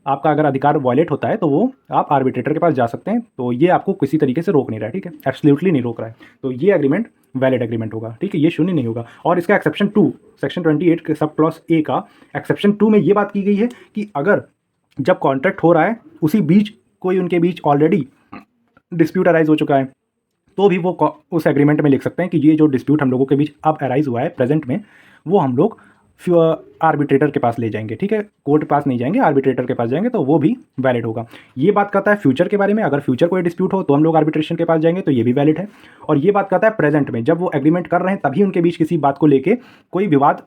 आपका अगर अधिकार वायलेट होता है तो वो आप आर्बिट्रेटर के पास जा सकते हैं। तो ये आपको किसी तरीके से रोक नहीं रहा है, ठीक है, एब्सोल्युटली नहीं रोक रहा है। तो ये एग्रीमेंट वैलिड एग्रीमेंट होगा, ठीक है, ये शून्य नहीं होगा। और इसका एक्सेप्शन 2 सेक्शन 28 के सब क्लॉज ए का एक्सेप्शन 2 में ये बात की गई है कि अगर जब कॉन्ट्रैक्ट हो रहा है उसी बीच कोई उनके बीच ऑलरेडी डिस्प्यूट अराइज हो चुका है तो भी वो उस एग्रीमेंट में लिख सकते हैं कि ये जो डिस्प्यूट हम लोगों के बीच अब अराइज हुआ है प्रेजेंट में, वो हम लोग आर्बिट्रेटर के पास ले जाएंगे, ठीक है, कोर्ट के पास नहीं जाएंगे, आर्बिट्रेटर के पास जाएंगे, तो वो भी वैलिड होगा। ये बात करता है फ्यूचर के बारे में, अगर फ्यूचर कोई डिस्प्यूट हो तो हम लोग आर्बिट्रेशन के पास जाएंगे, तो ये भी वैलिड है। और ये बात करता है प्रेजेंट में, जब वो एग्रीमेंट कर रहे हैं तभी उनके बीच किसी बात को लेके कोई विवाद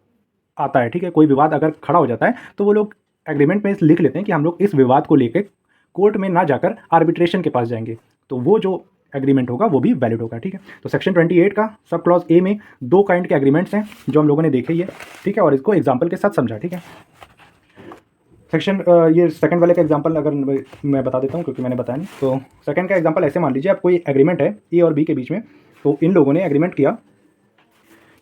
आता है, ठीक है, कोई विवाद अगर खड़ा हो जाता है तो वो लोग एग्रीमेंट में लिख लेते हैं कि हम लोग इस विवाद को लेकर कोर्ट में ना जाकर आर्बिट्रेशन के पास जाएंगे, तो वो जो एग्रीमेंट होगा वो भी वैलिड होगा, ठीक है। तो सेक्शन 28 का सब क्लॉज ए में 2 काइंड के एग्रीमेंट्स हैं जो हम लोगों ने देखे ही है, ठीक है, और इसको एग्जांपल के साथ समझा, ठीक है। सेक्शन ये सेकंड वाले का एग्जांपल अगर मैं बता देता हूँ क्योंकि मैंने बताया नहीं। तो सेकंड का एग्जांपल ऐसे मान लीजिए, आप कोई एग्रीमेंट है ए और बी के बीच में, तो इन लोगों ने एग्रीमेंट किया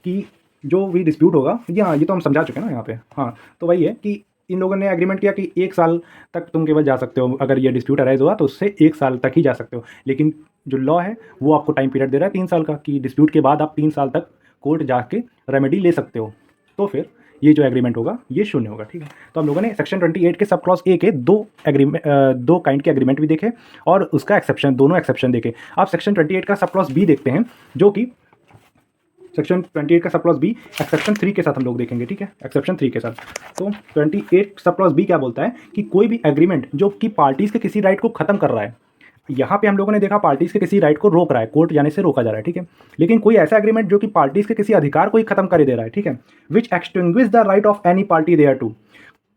कि जो भी डिस्प्यूट होगा, हाँ ये तो हम समझा चुके हैं ना यहाँ पे, हाँ तो वही है कि इन लोगों ने एग्रीमेंट किया कि 1 साल तक तुम केवल जा सकते हो, अगर ये डिस्प्यूट अराइज हुआ तो उससे 1 साल तक ही जा सकते हो। लेकिन जो लॉ है वो आपको टाइम पीरियड दे रहा है 3 साल का, कि डिस्प्यूट के बाद आप 3 साल तक कोर्ट जाके रेमेडी ले सकते हो। तो फिर ये जो एग्रीमेंट होगा ये शून्य होगा, ठीक है। तो हम लोगों ने सेक्शन 28 के सब क्लॉज ए के 2 काइंड के एग्रीमेंट भी देखे और उसका एक्सेप्शन, दोनों एक्सेप्शन देखे। आप सेक्शन 28 का सब क्लॉज बी देखते हैं, जो कि सेक्शन 28 का सब क्लॉज बी एक्सेप्शन 3 के साथ हम लोग देखेंगे, ठीक है, एक्सेप्शन 3 के साथ। तो 28 सब क्लॉज बी क्या बोलता है कि कोई भी एग्रीमेंट जो कि पार्टीज़ के किसी राइट को ख़त्म कर रहा है, यहाँ पे हम लोगों ने देखा पार्टीज़ के किसी राइट को रोक रहा है, कोर्ट जाने से रोका जा रहा है, ठीक है। लेकिन कोई ऐसा एग्रीमेंट जो कि पार्टीज़ के किसी अधिकार को ही खत्म कर दे रहा है, ठीक है, which extinguish the right of any party thereto.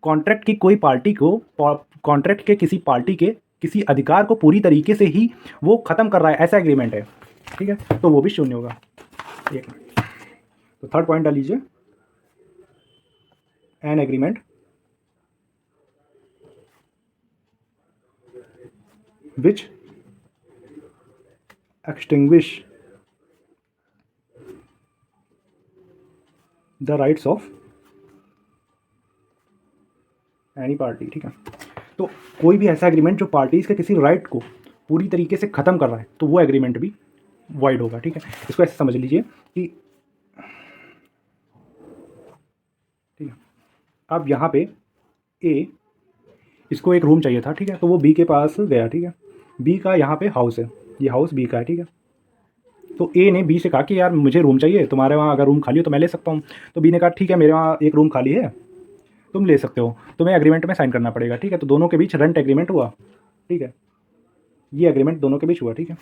Contract की कोई पार्टी को, कॉन्ट्रैक्ट के किसी पार्टी के किसी अधिकार को पूरी तरीके से ही वो खत्म कर रहा है, ऐसा एग्रीमेंट है, ठीक है, तो वो भी शून्य होगा। एक मिनट, तो थर्ड पॉइंट डाल लीजिए, an agreement which extinguish the rights of any party, ठीक है। तो कोई भी ऐसा एग्रीमेंट जो पार्टीज़ के किसी राइट को पूरी तरीके से ख़त्म कर रहा है तो वो एग्रीमेंट भी वॉइड होगा, ठीक है। इसको ऐसे समझ लीजिए कि, ठीक है, अब यहाँ पे ए, इसको एक रूम चाहिए था, ठीक है, तो वो बी के पास गया, ठीक है, बी का यहाँ पे हाउस है, ये हाउस बी का है, ठीक है। तो ए ने बी से कहा कि यार मुझे रूम चाहिए, तुम्हारे वहाँ अगर रूम खाली हो तो मैं ले सकता हूँ। तो बी ने कहा ठीक है, मेरे वहाँ एक रूम खाली है, तुम ले सकते हो, तुम्हें एग्रीमेंट में साइन करना पड़ेगा, ठीक है। तो दोनों के बीच रेंट एग्रीमेंट हुआ, ठीक है, ये एग्रीमेंट दोनों के बीच हुआ, ठीक है।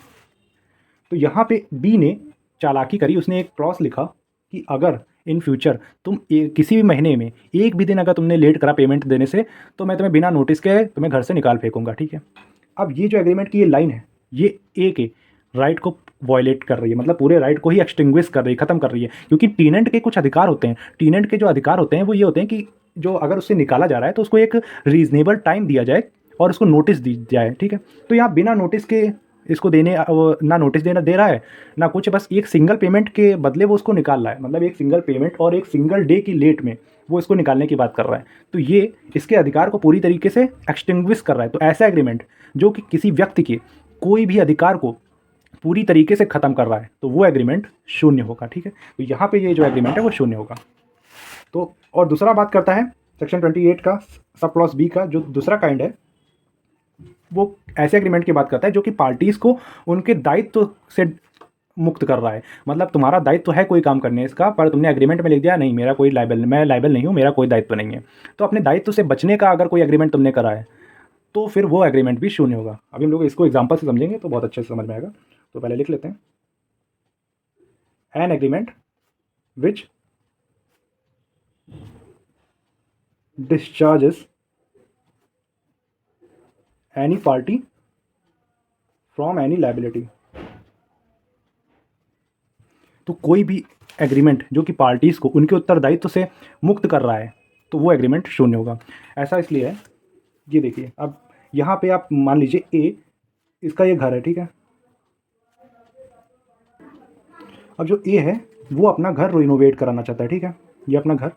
तो यहाँ पे बी ने चालाकी करी, उसने एक क्लॉज लिखा कि अगर इन फ्यूचर तुम किसी भी महीने में एक भी दिन अगर तुमने लेट करा पेमेंट देने से तो मैं तुम्हें बिना नोटिस के तुम्हें घर से निकाल फेंकूंगा, ठीक है। अब ये जो एग्रीमेंट की ये लाइन है, ये ए के राइट को वॉयलेट कर रही है, मतलब पूरे राइट को ही एक्सटिंग्विश कर रही है, ख़त्म कर रही है। क्योंकि टीनेंट के कुछ अधिकार होते हैं, टीनेंट के जो अधिकार होते हैं वो ये होते हैं कि जो अगर उससे निकाला जा रहा है तो उसको एक रीजनेबल टाइम दिया जाए और उसको नोटिस दी जाए, ठीक है। तो यहाँ बिना नोटिस के इसको देने वो ना नोटिस देना दे रहा है ना कुछ, बस एक सिंगल पेमेंट के बदले वो उसको निकाल रहा है, मतलब एक सिंगल पेमेंट और एक सिंगल डे की लेट में वो इसको निकालने की बात कर रहा है। तो ये इसके अधिकार को पूरी तरीके से एक्सटिंग्विश कर रहा है। तो ऐसा एग्रीमेंट जो कि किसी व्यक्ति के कोई भी अधिकार को पूरी तरीके से ख़त्म कर रहा है, तो वो एग्रीमेंट शून्य होगा। ठीक है, तो यहाँ पे ये जो एग्रीमेंट है वो शून्य होगा। तो और दूसरा बात करता है सेक्शन 28 का सब क्लॉज बी का जो दूसरा काइंड है, वो ऐसे एग्रीमेंट की बात करता है जो कि पार्टीज़ को उनके दायित्व से मुक्त कर रहा है। मतलब तुम्हारा दायित्व है कोई काम करने इसका, पर तुमने एग्रीमेंट में लिख दिया नहीं मेरा कोई मैं लायबल नहीं हूँ, मेरा कोई दायित्व नहीं है। तो अपने दायित्व से बचने का अगर कोई एग्रीमेंट तुमने करा है तो फिर वो एग्रीमेंट भी शून्य होगा। अभी हम लोग इसको एग्जाम्पल से समझेंगे तो बहुत अच्छे से समझ में आएगा। तो पहले लिख लेते हैं, an agreement which discharges any party from any liability। तो कोई भी एग्रीमेंट जो कि पार्टीज़ को उनके उत्तरदायित्व से मुक्त कर रहा है तो वो एग्रीमेंट शून्य होगा। ऐसा इसलिए है, ये देखिए, अब यहाँ पे आप मान लीजिए ए, इसका ये घर है, ठीक है। अब जो ए है वो अपना घर रिनोवेट कराना चाहता है, ठीक है, ये अपना घर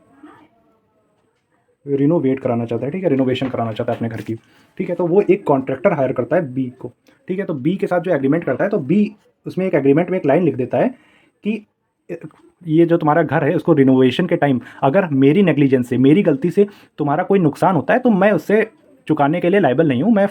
रिनोवेट कराना चाहता है, ठीक है, रिनोवेशन कराना चाहता है अपने घर की, ठीक है। तो वो एक कॉन्ट्रैक्टर हायर करता है बी को, ठीक है। तो बी के साथ जो एग्रीमेंट करता है तो बी उसमें एक एग्रीमेंट में एक लाइन लिख देता है कि ये जो तुम्हारा घर है उसको रिनोवेशन के टाइम अगर मेरी नेग्लिजेंस से, मेरी गलती से तुम्हारा कोई नुकसान होता है तो मैं उससे चुकाने के लिए लायबल नहीं हूँ, मैं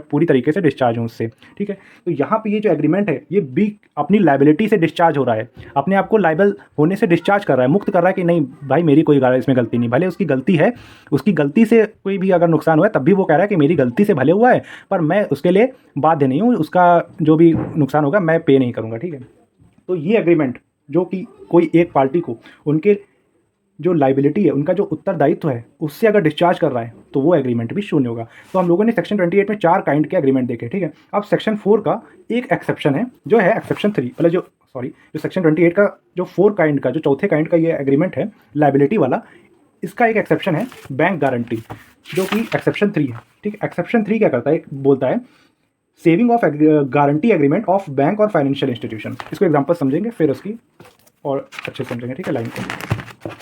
पूरी तरीके से डिस्चार्ज हूँ उससे, ठीक है। तो यहाँ पे ये जो एग्रीमेंट है ये बी अपनी लायबिलिटी से डिस्चार्ज हो रहा है, अपने आप को लायबल होने से डिस्चार्ज कर रहा है, मुक्त कर रहा है कि नहीं भाई मेरी कोई इसमें गलती नहीं, भले उसकी गलती है, उसकी गलती से कोई भी अगर नुकसान हुआ है तब भी वो कह रहा है कि मेरी गलती से भले हुआ है पर मैं उसके लिए बाध्य नहीं हूँ, उसका जो भी नुकसान होगा मैं पे नहीं करूँगा, ठीक है। तो ये एग्रीमेंट जो कि कोई एक पार्टी को उनके जो लाइबिलिटी है, उनका जो उत्तरदायित्व है उससे अगर डिस्चार्ज कर रहा है तो वो एग्रीमेंट भी शून्य होगा। तो हम लोगों ने सेक्शन 28 में 4 काइंड के एग्रीमेंट देखे, ठीक है। अब सेक्शन 4 का एक एक्सेप्शन है जो है एक्सेप्शन 3, मतलब जो सेक्शन 28 का जो 4 काइंड का जो चौथे काइंड का ये एग्रीमेंट है लाइबिलिटी वाला, इसका एक एक्सेप्शन है बैंक गारंटी जो कि एक्सेप्शन 3 है, ठीक है। एक्सेप्शन 3 क्या करता है, बोलता है saving of guarantee agreement of bank और फाइनेंशियल इंस्टीट्यूशन। इसको एग्जाम्पल समझेंगे फिर उसकी और अच्छे से समझेंगे, ठीक है, लाइन को।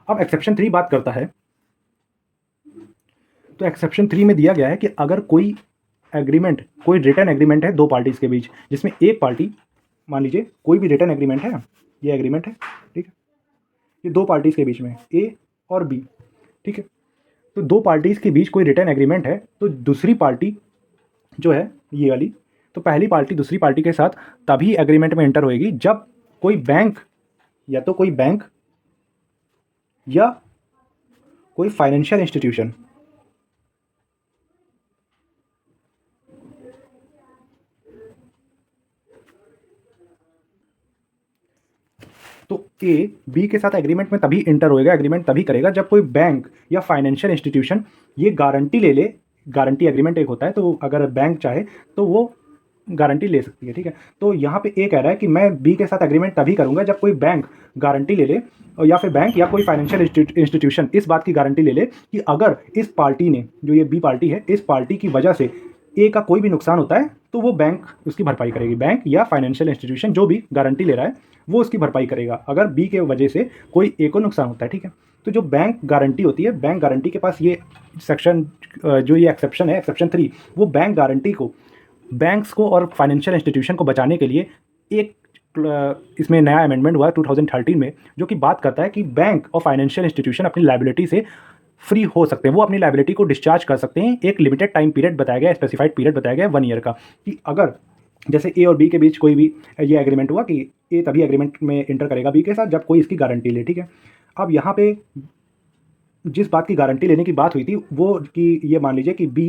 अब एक्सेप्शन 3 बात करता है, तो एक्सेप्शन 3 में दिया गया है कि अगर कोई एग्रीमेंट, कोई रिटर्न एग्रीमेंट है दो पार्टीज़ के बीच, जिसमें एक पार्टी, मान लीजिए कोई भी रिटर्न एग्रीमेंट है, ये एग्रीमेंट है, ठीक है, ये दो पार्टीज़ के बीच में ए और बी, ठीक है। तो दो पार्टीज़ के बीच कोई रिटर्न एग्रीमेंट है तो दूसरी पार्टी जो है ये वाली, तो पहली पार्टी दूसरी पार्टी के साथ तभी एग्रीमेंट में एंटर होएगी जब कोई बैंक या तो कोई बैंक या कोई फाइनेंशियल इंस्टीट्यूशन तो ए बी के साथ एग्रीमेंट में तभी इंटर होएगा, एग्रीमेंट तभी करेगा जब कोई बैंक या फाइनेंशियल इंस्टीट्यूशन ये गारंटी ले ले। गारंटी एग्रीमेंट एक होता है, तो अगर बैंक चाहे तो वो गारंटी ले सकती है, ठीक है। तो यहाँ पे ए कह रहा है कि मैं बी के साथ एग्रीमेंट तभी करूँगा जब कोई बैंक गारंटी ले ले, या फिर बैंक या कोई फाइनेंशियल इंस्टीट्यूशन इस बात की गारंटी ले ले कि अगर इस पार्टी ने, जो ये बी पार्टी है, इस पार्टी की वजह से ए का कोई भी नुकसान होता है तो वो बैंक उसकी भरपाई करेगी। बैंक या फाइनेंशियल इंस्टीट्यूशन जो भी गारंटी ले रहा है वो उसकी भरपाई करेगा अगर बी के वजह से कोई ए को नुकसान होता है, ठीक है। तो जो बैंक गारंटी होती है, बैंक गारंटी के पास ये सेक्शन जो ये एक्सेप्शन है, एक्सेप्शन 3, वो बैंक गारंटी को, बैंक्स को और फाइनेंशियल इंस्टीट्यूशन को बचाने के लिए एक इसमें नया अमेंडमेंट हुआ 2013 में, जो कि बात करता है कि बैंक और फाइनेंशियल इंस्टीट्यूशन अपनी लायबिलिटी से फ्री हो सकते हैं, वो अपनी लायबिलिटी को डिस्चार्ज कर सकते हैं। एक लिमिटेड टाइम पीरियड बताया गया, स्पेसिफाइड पीरियड बताया गया 1 ईयर का, कि अगर जैसे ए और बी के बीच कोई भी ये एग्रीमेंट हुआ कि ए तभी एग्रीमेंट में इंटर करेगा बी के साथ जब कोई इसकी गारंटी ले, ठीक है। अब यहाँ पे जिस बात की गारंटी लेने की बात हुई थी वो कि ये मान लीजिए कि बी,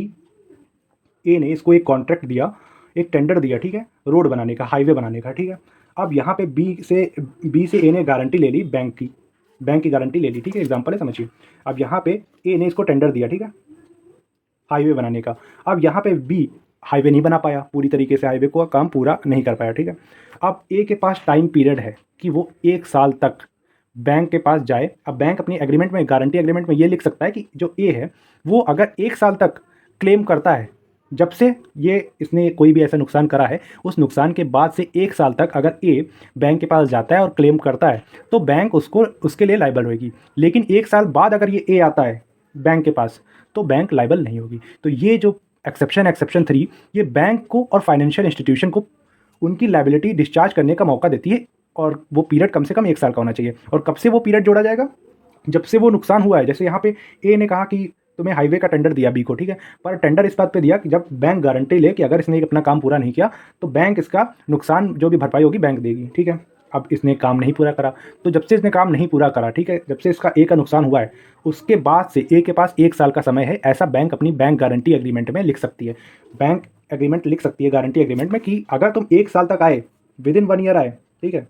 ए ने इसको एक कॉन्ट्रैक्ट दिया, एक टेंडर दिया, ठीक है, रोड बनाने का, हाईवे बनाने का, ठीक है। अब यहाँ पे बी से ए ने गारंटी ले ली, बैंक की गारंटी ले ली, ठीक है, एग्जांपल है, समझिए। अब यहाँ पे ए ने इसको टेंडर दिया, ठीक है, हाईवे बनाने का। अब यहाँ पे बी हाईवे नहीं बना पाया, पूरी तरीके से हाईवे को काम पूरा नहीं कर पाया, ठीक है। अब ए के पास टाइम पीरियड है कि वो 1 साल तक बैंक के पास जाए। अब बैंक अपनी एग्रीमेंट में, गारंटी एग्रीमेंट में ये लिख सकता है कि जो ए है वो अगर 1 साल तक क्लेम करता है जब से ये इसने कोई भी ऐसा नुकसान करा है, उस नुकसान के बाद से 1 साल तक अगर ए बैंक के पास जाता है और क्लेम करता है तो बैंक उसको उसके लिए लायबल होगी। लेकिन 1 साल बाद अगर ये ए आता है बैंक के पास तो बैंक लायबल नहीं होगी। तो ये जो एक्सेप्शन 3 ये बैंक को और फाइनेंशियल इंस्टीट्यूशन को उनकी लायबिलिटी डिस्चार्ज करने का मौका देती है, और वो पीरियड कम से कम 1 साल का होना चाहिए। और कब से वो पीरियड जोड़ा जाएगा? जब से वो नुकसान हुआ है। जैसे यहाँ पे ए ने कहा कि तुम्हें हाईवे का टेंडर दिया बी को, ठीक है, पर टेंडर इस बात पे दिया कि जब बैंक गारंटी ले कि अगर इसने अपना काम पूरा नहीं किया तो बैंक इसका नुकसान जो भी भरपाई होगी बैंक देगी, ठीक है। अब इसने काम नहीं पूरा करा, तो जब से इसने काम नहीं पूरा करा, ठीक है, जब से इसका ए का नुकसान हुआ है उसके बाद से ए के पास 1 साल का समय है। ऐसा बैंक अपनी बैंक गारंटी एग्रीमेंट में लिख सकती है। बैंक एग्रीमेंट लिख सकती है गारंटी एग्रीमेंट में कि अगर तुम 1 साल तक आए, विद इन 1 ईयर आए, ठीक है,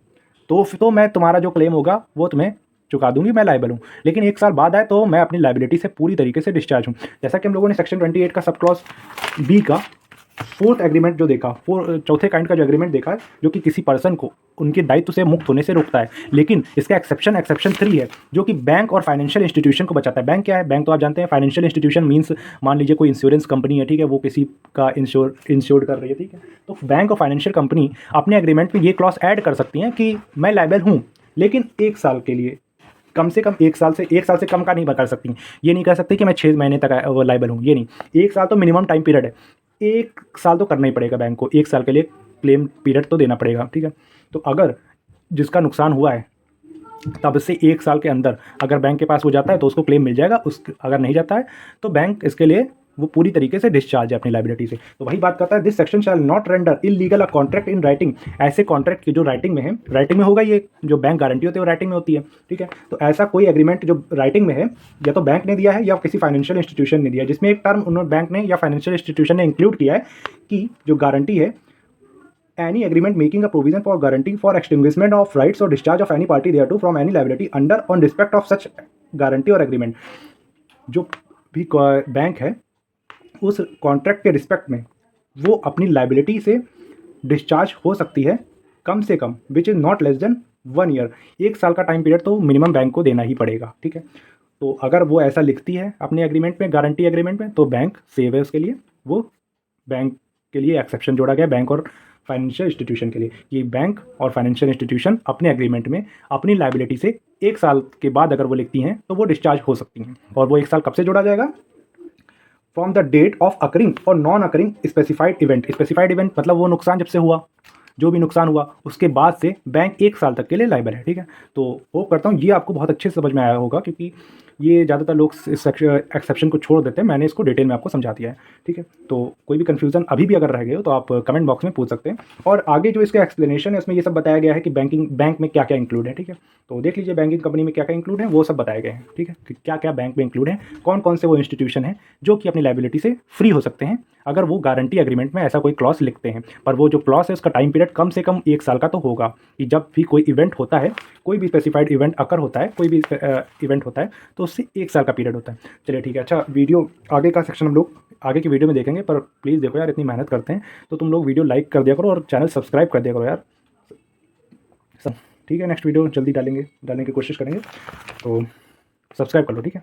तो मैं तुम्हारा जो क्लेम होगा वो तुम्हें चुका दूंगी, मैं लायबल हूँ। लेकिन 1 साल बाद आए तो मैं अपनी लायबिलिटी से पूरी तरीके से डिस्चार्ज हूँ। जैसा कि हम लोगों ने सेक्शन 28 का सब क्लॉज बी का 4th एग्रीमेंट जो देखा, चौथे काइंड का जो एग्रीमेंट देखा है, जो कि किसी पर्सन को उनके दायित्व से मुक्त होने से रोकता है। लेकिन इसका एक्सेप्शन 3 है जो कि बैंक और फाइनेंशियल इंस्टीट्यूशन को बचाता है। बैंक क्या है? बैंक तो आप जानते हैं, फाइनेंशियल इंस्टीट्यूशन मीन्स मान लीजिए कोई इंश्योरेंस कंपनी है, ठीक है, वो किसी का इंश्योर कर रही है, ठीक है, तो बैंक और फाइनेंशियल कंपनी अपने एग्रीमेंट में ये क्लॉज ऐड कर सकती हैं कि मैं लायबल हूँ, लेकिन 1 साल के लिए, कम से कम 1 साल से कम का नहीं कर सकती। ये नहीं कह सकती कि मैं 6 महीने तक वो लायबल हूँ, ये नहीं। 1 साल तो मिनिमम टाइम पीरियड है, 1 साल तो करना ही पड़ेगा बैंक को, 1 साल के लिए क्लेम पीरियड तो देना पड़ेगा, ठीक है। तो अगर जिसका नुकसान हुआ है तब से 1 साल के अंदर अगर बैंक के पास वो जाता है तो उसको क्लेम मिल जाएगा, अगर नहीं जाता है तो बैंक इसके लिए वो पूरी तरीके से डिस्चार्ज है अपनी लायबिलिटी से। तो वही बात करता है, this section shall not render illegal a contract in writing. ऐसे कॉन्ट्रैक्ट की जो राइटिंग में है, राइटिंग में होगा, ये जो बैंक गारंटी होती है वो राइटिंग में होती है, ठीक है। तो ऐसा कोई एग्रीमेंट जो राइटिंग में है, या तो बैंक ने दिया है या किसी फाइनेंशियल इंस्टीट्यूशन ने दिया है, जिसमें एक टर्म उन्होंने बैंक ने या फाइनेंशियल इंस्टीट्यूशन ने इंक्लूड किया है कि जो गारंटी है, any agreement making a provision for guarantee for extinguishment of rights or discharge of any party thereto from any liability under on respect of such guarantee or agreement। जो भी bank है उस contract के respect में वो अपनी liability से discharge हो सकती है कम से कम, which is not less than 1 year. 1 साल का टाइम पीरियड तो मिनिमम बैंक को देना ही पड़ेगा, ठीक है। तो अगर वो ऐसा लिखती है अपने एग्रीमेंट में, गारंटी एग्रीमेंट में, तो बैंक सेव है उसके लिए। वो बैंक के लिए एक्सेप्शन जोड़ा गया, बैंक और फाइनेंशियल इंस्टीट्यूशन के लिए। ये बैंक और फाइनेंशियल इंस्टीट्यूशन अपने एग्रीमेंट में अपनी लायबिलिटी से 1 साल के बाद अगर वो लिखती हैं तो वो डिस्चार्ज हो सकती हैं। और वो 1 साल कब से जोड़ा जाएगा? From the date of occurring or non occurring specified event. Specified event मतलब वो नुकसान जब से हुआ, जो भी नुकसान हुआ उसके बाद से बैंक 1 साल तक के लिए लायबल है, ठीक है। तो होप करता हूँ ये आपको बहुत अच्छे से समझ में आया होगा, क्योंकि ये ज़्यादातर लोग इस एक्सेप्शन को छोड़ देते हैं। मैंने इसको डिटेल में आपको समझा दिया है, ठीक है। तो कोई भी कन्फ्यूज़न अभी भी अगर रह गए हो तो आप कमेंट बॉक्स में पूछ सकते हैं। और आगे जो इसका एक्सप्लेनेशन है उसमें ये सब बताया गया है कि बैंक में क्या क्या इंक्लूड है, ठीक है। तो देख लीजिए बैंकिंग कंपनी में क्या क्या इंक्लूड है, वो सब बताए गए हैं, ठीक है, कि क्या क्या बैंक में इंक्लूड है, कौन कौन से वो इंस्टीट्यूशन है जो कि अपनी लायबिलिटी से फ्री हो सकते हैं अगर वो गारंटी एग्रीमेंट में ऐसा कोई क्लॉज लिखते हैं। पर वो जो क्लॉज है उसका टाइम पीरियड कम से कम 1 साल का तो होगा, कि जब भी कोई इवेंट होता है, कोई भी स्पेसिफाइड इवेंट अकर होता है, कोई भी इवेंट होता है तो उससे 1 साल का पीरियड होता है। चलिए ठीक है। अच्छा, वीडियो आगे का सेक्शन हम लोग आगे की वीडियो में देखेंगे, पर प्लीज़ देखो यार, इतनी मेहनत करते हैं तो तुम लोग वीडियो लाइक कर दिया करो और चैनल सब्सक्राइब कर दिया करो यार, ठीक है। नेक्स्ट वीडियो जल्दी डालने की कोशिश करेंगे, तो सब्सक्राइब कर लो, ठीक है।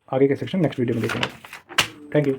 आगे के सेक्शन नेक्स्ट वीडियो में देखेंगे। Thank you.